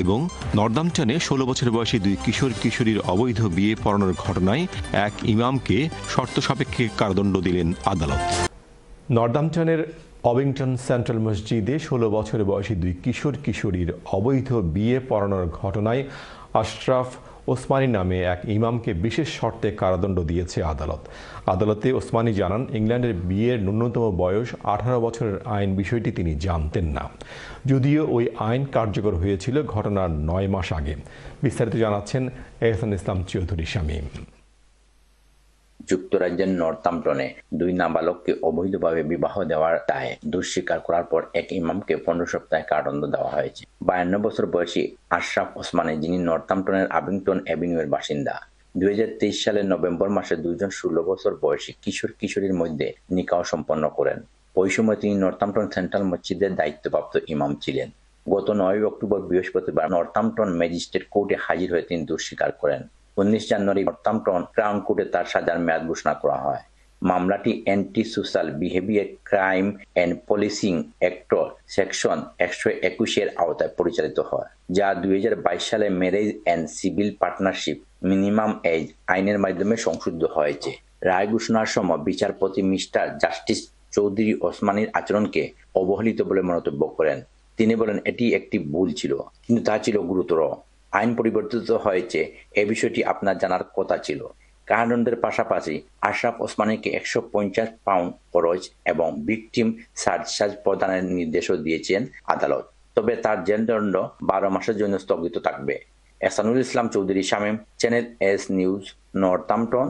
এবং নর্দাম্পটনে ১৬ বছর বয়সী ২ কিশোরীর অবৈধ বিয়ে পড়ানোর ঘটনায় এক ইমামকে শর্ত সাপেক্ষে কারাদণ্ড দিলেন আদালত। নর্দাম্পটনের অবিংটন সেন্ট্রাল মসজিদে ১৬ বছর বয়সী ২ কিশোরীর অবৈধ বিয়ে পড়ানোর ঘটনায় আশরাফ ওসমানী নামে এক ইমামকে বিশেষ শর্তে কারাদণ্ড দিয়েছে আদালত। আদালতে ওসমানী জানান, ইংল্যান্ডের বিয়ের ন্যূনতম বয়স ১৮ বছরের আইন বিষয়টি তিনি জানতেন না, যদিও ওই আইন কার্যকর হয়েছিল ঘটনার ৯ মাস আগে। বিস্তারিত জানাচ্ছেন এহসান ইসলাম চৌধুরী শামীম। যুক্তরাজ্যের নর্থাম্পটনে ২ নাবালককে অবৈধভাবে বিবাহ দেওয়ার দায়ে দোষ স্বীকার করার পর এক ইমামকে ১৫ সপ্তাহে কারাদণ্ড দেওয়া হয়েছে। ৫২ বছর বয়সী আশরাফ ওসমানী, যিনি নর্থাম্পটনের আবিংটন অ্যাভিনিউয়ের বাসিন্দা, ২০২৩ সালের নভেম্বর মাসে ২ জন ১৬ বছর বয়সী কিশোরীর মধ্যে নিকাহ সম্পন্ন করেন। ওই সময় তিনি নর্থাম্পটন সেন্ট্রাল মসজিদের দায়িত্বপ্রাপ্ত ইমাম ছিলেন। গত ৯ অক্টোবর বৃহস্পতিবার নর্থাম্পটন ম্যাজিস্ট্রেট কোর্টে হাজির হয়ে তিনি দোষ স্বীকার করেন। ১৯ জানুয়ারি নর্থাম্পটন ক্রাউন কোর্টে তার সাজার মেয়াদ ঘোষণা করা হয়। মামলাটি anti social behaviour crime and policing act section ১২১ এর আওতায় পরিচালিত হয়, যা ২০২২ সালে marriage and civil partnership minimum age আইনের মাধ্যমে সংশোধিত হয়েছে। রায় ঘোষণার সময় বিচারপতি মিস্টার জাস্টিস চৌধুরী ওসমানীর আচরণকে অবহেলিত বলে মন্তব্য করেন। তিনি বলেন, এটি একটি ভুল ছিল, কিন্তু তা ছিল গুরুতর। আইন পরিবর্তিত হয়েছে, এ বিষয়টি আপনার জানার কথা ছিল। কারাদণ্ডের পাশাপাশি আশরাফ ওসমানীকে ১৫০ পাউন্ড খরচ এবং ভিকটিম সার্চার্জ প্রদানের নির্দেশও দিয়েছেন আদালত। তবে তার জেলদণ্ড ১২ মাসের জন্য স্থগিত থাকবে। Ehsanul Islam Chowdhury Shamim, channel S news, Northampton.